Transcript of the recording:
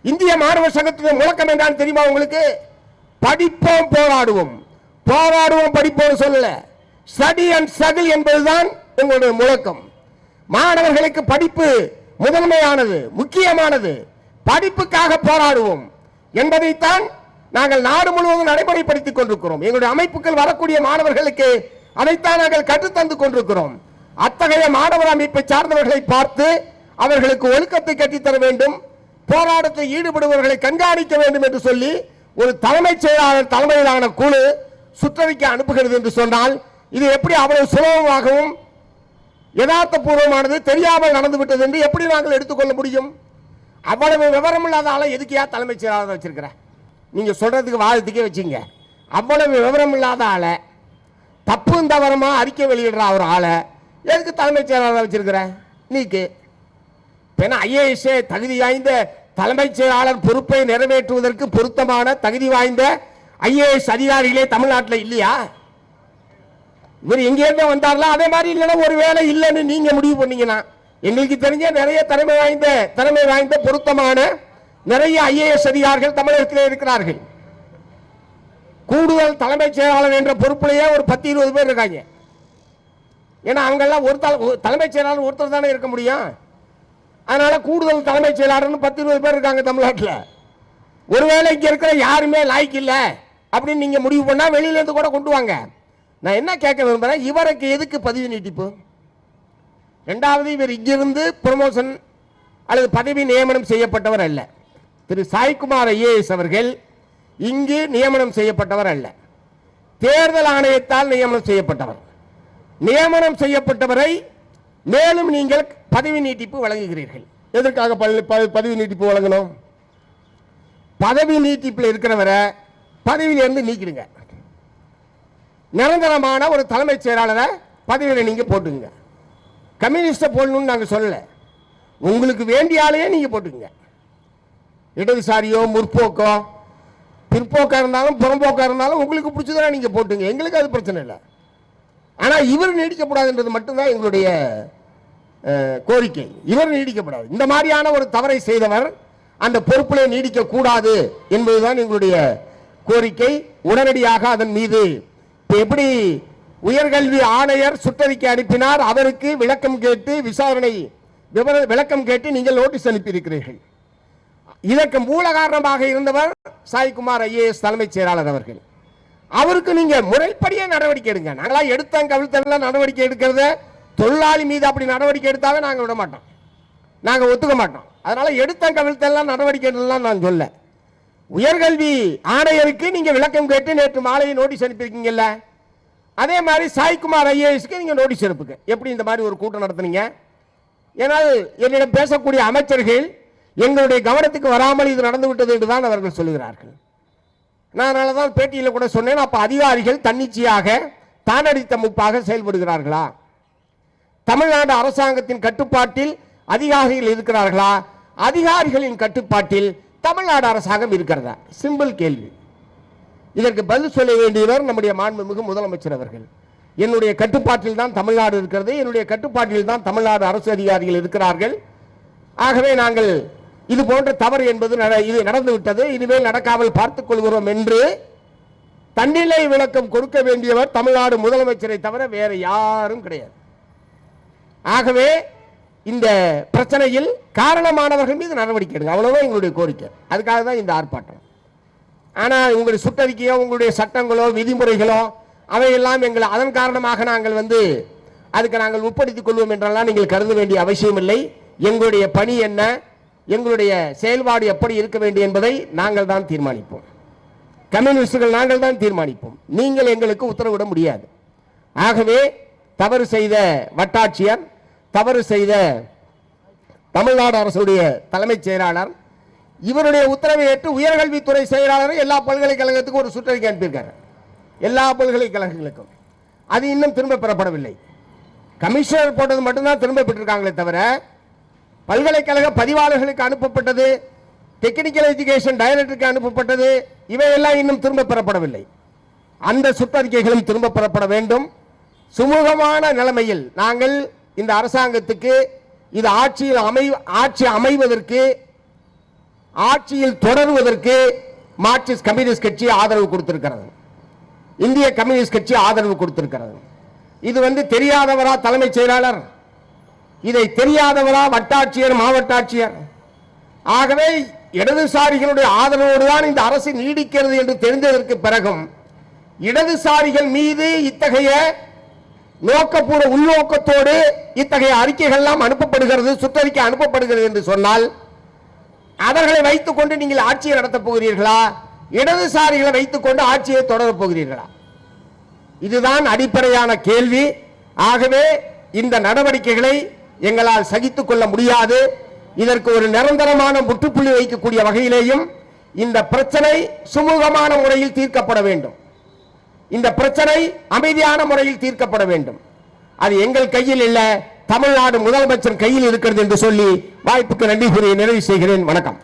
இந்திய மாணவர் சங்கத்துடைய முழக்கம் என்றால் தெரியுமா உங்களுக்கு? படிப்போம் போராடுவோம், போராடுவோம் படிப்போம் சொல்லல, ஸ்டடி அண்ட் ஸ்ட்ரகிள் என்பதுதான் எங்களுடைய முழக்கம். மாணவர்களுக்கு படிப்பு முதன்மையானது, முக்கியமானது, படிப்புக்காக போராடுவோம் என்பதைத்தான் நாங்கள் நாடு முழுவதும் நடைமுறைப்படுத்திக் கொண்டிருக்கிறோம். எங்களுடைய அமைப்புகள் வரக்கூடிய மாணவர்களுக்கு அதைத்தான் நாங்கள் கற்றுத்தந்து கொண்டிருக்கிறோம். அத்தகைய மாணவர் அமைப்பை சார்ந்தவர்களை பார்த்து அவர்களுக்கு ஒழுக்கத்தை கற்றுத்தர வேண்டும், போராட்டத்தில் ஈடுபடுபவர்களை கண்காணிக்க வேண்டும் என்று சொல்லி ஒரு தலைமைச் செயலாளர் தலைமையிலான குழு சுற்றறிக்கை அனுப்புகிறது என்று சொன்னால் இது எப்படி அவ்வளவு சுலபமாகவும் யதார்த்தபூர்வமானது தெரியாமல் நடந்துவிட்டது என்று எப்படி நாங்கள் எடுத்துக்கொள்ள முடியும்? அவ்வளவு விவரம் இல்லாத ஆளை எதுக்கியா தலைமைச் செயலாளர் வச்சிருக்கிற? நீங்க சொல்றதுக்கு வாதத்துக்கே வச்சுங்க. அவ்வளவு விவரம் இல்லாத ஆளை, தப்பும் தவறமா அறிக்கை வெளியிடுற ஒரு ஆளை எதுக்கு தலைமைச் செயலாளர் வச்சிருக்கிற? நீக்கு ஐஏஎஸ் தகுதி வாய்ந்த தலைமைச் செயலாளர் பொறுப்பை நிறைவேற்றுவதற்கு பொருத்தமான தகுதி வாய்ந்த ஐஏஎஸ் அதிகாரிகளே தமிழ்நாட்டில் இல்லையா? இவர் எங்கேருந்து வந்தார்களோ அதே மாதிரி இல்லைன்னா ஒரு வேலை இல்லைன்னு நீங்க முடிவு பண்ணீங்கன்னா, எங்களுக்கு தெரிஞ்ச நிறைய திறமை வாய்ந்த பொருத்தமான நிறைய ஐஏஎஸ் அதிகாரிகள் தமிழகத்திலே இருக்கிறார்கள். கூடுதல் தலைமைச் செயலாளர் என்ற பொறுப்பிலேயே ஒரு 10-20 பேர் இருக்காங்க. ஏன்னா அவங்கெல்லாம் ஒரு தலைமைச் செயலாளர் ஒருத்தர் தானே இருக்க முடியும். அதனால கூடுதல் தலைமைச் செயலாளர்னு 10-20 பேர் இருக்காங்க தமிழ்நாட்டில். ஒருவேளை இங்க இருக்கிற யாருமே லாய்க்கு இல்லை அப்படின்னு நீங்க முடிவு பண்ணா வெளியில இருந்து கூட கொண்டு வாங்க. நான் என்ன கேட்க விரும்புறேன், இவருக்கு எதுக்கு பதவி நீட்டிப்பு? இரண்டாவது, இவர் இங்கிருந்து ப்ரமோஷன் அல்லது பதவி நியமனம் செய்யப்பட்டவர் அல்ல. திரு சாய்குமார் ஐஏஎஸ் அவர்கள் இங்கு நியமனம் செய்யப்பட்டவர் அல்ல, தேர்தல் ஆணையத்தால் நியமனம் செய்யப்பட்டவர். நியமனம் செய்யப்பட்டவரை மேலும் நீங்கள் பதவி நீட்டிப்பு வழங்குகிறீர்கள். எதற்காக பதவி நீட்டிப்பு வழங்கணும்? பதவி நீட்டிப்பில் இருக்கிறவரை பதவியிலிருந்து நீக்கிடுங்க. நிரந்தரமான ஒரு தலைமைச் செயலாளரை பதவியில் நீங்க போட்டுங்க. கம்யூனிஸ்ட போடணும்னு நாங்கள் சொல்லல, உங்களுக்கு வேண்டிய ஆளையே நீங்க போட்டுங்க. இடதுசாரியோ முற்போக்கோ பிற்போக்கா இருந்தாலும் புறம்போக்கா இருந்தாலும் உங்களுக்கு பிடிச்சதா நீங்க போட்டுங்க, எங்களுக்கு அது பிரச்சனை இல்லை. ஆனால் இவர் நீடிக்கப்படாதுன்றது மட்டும்தான் எங்களுடைய கோரிக்கை. இவர் நீடிக்கப்படாது. இந்த மாதிரியான ஒரு தவறை செய்தவர் அந்த பொறுப்பிலே நீடிக்க கூடாது என்பதுதான் எங்களுடைய கோரிக்கை. உடனடியாக அதன் மீது எப்படி உயர்கல்வி ஆணையர் சுற்றறிக்கை அனுப்பினார், அவருக்கு விளக்கம் கேட்டு விசாரணை விளக்கம் கேட்டு நீங்கள் நோட்டீஸ் அனுப்பியிருக்கிறீர்கள். இதற்கு மூல காரணமாக இருந்தவர் சாய்குமார் ஐஏஎஸ் தலைமைச் செயலாளர் அவர்கள். அவருக்கு நீங்க முறைப்படியே நடவடிக்கை எடுங்க. நாங்களா எடுத்தங்க கவிழ்த்தெல்லாம் நடவடிக்கை எடுக்கிறத தொழிலாளி மீது அப்படி நடவடிக்கை எடுத்தாவே நாங்கள் விட மாட்டோம், நாங்கள் ஒத்துக்க மாட்டோம். அதனால எடுத்தங்க கவிழ்த்தெல்லாம் நடவடிக்கை எடுக்கலாம் நான் சொல்ல. உயர்கல்வி ஆணையருக்கு நீங்க விளக்கம் கேட்டு நேற்று மாலையை நோட்டீஸ் அனுப்பியிருக்கீங்கல்ல, அதே மாதிரி சாய்குமார் ஐஏஎஸ்க்கு நீங்க நோட்டீஸ் அனுப்புங்க. எப்படி இந்த மாதிரி ஒரு கூட்டம் நடத்துனீங்க? ஏன்னால் என்னிடம் பேசக்கூடிய அமைச்சர்கள் எங்களுடைய கவனத்துக்கு வராமல் இது நடந்து விட்டது என்றுதான் அவர்கள் சொல்லுகிறார்கள். நான் அதனாலதான் பேட்டியில் கூட சொன்னேன், அப்ப அதிகாரிகள் தன்னிச்சையாக தானடித்த முப்பாக செயல்படுகிறார்களா? தமிழ்நாடு அரசாங்கத்தின் கட்டுப்பாட்டில் அதிகாரிகள் இருக்கிறார்களா? அதிகாரிகளின் கட்டுப்பாட்டில் தமிழ்நாடு அரசாங்கம் இருக்கிறதா? சிம்பிள் கேள்வி. இதற்கு பதில் சொல்ல வேண்டியவர் நம்முடைய மாண்புமிகு முதலமைச்சர் அவர்கள். என்னுடைய கட்டுப்பாட்டில் தான் தமிழ்நாடு இருக்கிறது, என்னுடைய கட்டுப்பாட்டில் தான் தமிழ்நாடு அரசு அதிகாரிகள் இருக்கிறார்கள். ஆகவே நாங்கள் இது போன்ற தவறு என்பது இது நடந்துவிட்டது, இனிமேல் நடக்காமல் பார்த்துக் கொள்கிறோம் என்று தன்னிலை விளக்கம் கொடுக்க வேண்டியவர் தமிழ்நாடு முதலமைச்சரை தவிர வேற யாரும் கிடையாது. ஆகவே இந்த பிரச்சனையில் காரணமானவர்கள் மீது நடவடிக்கை எடுங்க, அவ்வளவுதான் எங்களுடைய கோரிக்கை. அதுக்காக தான் இந்த ஆர்ப்பாட்டம். ஆனால் உங்களுடைய சுற்றறிக்கையோ உங்களுடைய சட்டங்களோ விதிமுறைகளோ அவையெல்லாம் எங்களை அதன் காரணமாக நாங்கள் அதுக்கு நாங்கள் உட்படுத்திக் கொள்வோம் என்றெல்லாம் நீங்கள் கருத வேண்டிய அவசியம் இல்லை. எங்களுடைய பணி என்ன, எங்களுடைய செயல்பாடு எப்படி இருக்க வேண்டும் என்பதை நாங்கள் தான் தீர்மானிப்போம். கம்யூனிஸ்டுகள் நாங்கள் தான் தீர்மானிப்போம், நீங்கள் எங்களுக்கு உத்தரவிட முடியாது. ஆகவே தவறு செய்த வட்டாட்சியர், தவறு செய்த தமிழ்நாடு அரசுடைய தலைமைச் செயலாளர், இவருடைய உத்தரவை ஏற்று உயர்கல்வித்துறை செயலாளர் எல்லா பல்கலைக்கழகத்துக்கும் ஒரு சுற்றறிக்கை அனுப்பியிருக்காரு. எல்லா பல்கலைக்கழகங்களுக்கும் அது இன்னும் திரும்ப பெறப்படவில்லை. கமிஷனர் போட்டது மட்டும்தான் திரும்ப பெற்றிருக்காங்களே தவிர பல்கலைக்கழக பதிவாளர்களுக்கு அனுப்பப்பட்டது, டெக்னிக்கல் எஜுகேஷன் டைரக்டருக்கு அனுப்பப்பட்டது, இவையெல்லாம் இன்னும் திரும்ப பெறப்படவில்லை. அந்த சுற்றறிக்கைகளும் திரும்ப பெறப்பட வேண்டும். சுமூகமான நிலைமையில் நாங்கள் இந்த அரசாங்கத்துக்கு இது ஆட்சி அமைவதற்கு ஆட்சியில் தொடருவதற்கு மார்க்சிஸ்ட் கம்யூனிஸ்ட் கட்சி ஆதரவு கொடுத்திருக்கிறது, இந்திய கம்யூனிஸ்ட் கட்சி ஆதரவு கொடுத்திருக்கிறது. இது தெரியாதவரா தலைமைச் செயலாளர்? இதை தெரியாதவரா வட்டாட்சியர், மாவட்ட ஆட்சியர்? ஆகவே இடதுசாரிகளுடைய ஆதரவோடு தான் இந்த அரசு நீடிக்கிறது என்று தெரிந்ததற்கு பிறகும் இடதுசாரிகள் மீது இத்தகைய நோக்கப்பூர்வ உள்நோக்கத்தோடு இத்தகைய அறிக்கைகள் அனுப்பப்படுகிறது, சுற்றறிக்கை அனுப்பப்படுகிறது என்று சொன்னால் அவர்களை வைத்துக் கொண்டு நீங்கள் ஆட்சியை நடத்தப் போகிறீர்களா? இடதுசாரிகளை வைத்துக் கொண்டு ஆட்சியை தொடரப் போகிறீர்களா? இதுதான் அடிப்படையான கேள்வி. ஆகவே இந்த நடவடிக்கைகளை எங்களால் சகித்துக் கொள்ள முடியாது. இதற்கு ஒரு நிரந்தரமான முற்றுப்புள்ளி வைக்கக்கூடிய வகையிலேயும் இந்த பிரச்சனை சுமூகமான முறையில் தீர்க்கப்பட வேண்டும். இந்த பிரச்சனை அமைதியான முறையில் தீர்க்கப்பட வேண்டும். அது எங்கள் கையில் இல்ல, தமிழ்நாடு முதலமைச்சர் கையில் இருக்கிறது என்று சொல்லி வாய்ப்புக்கு நன்றி கூறி நிறைவு செய்கிறேன். வணக்கம்.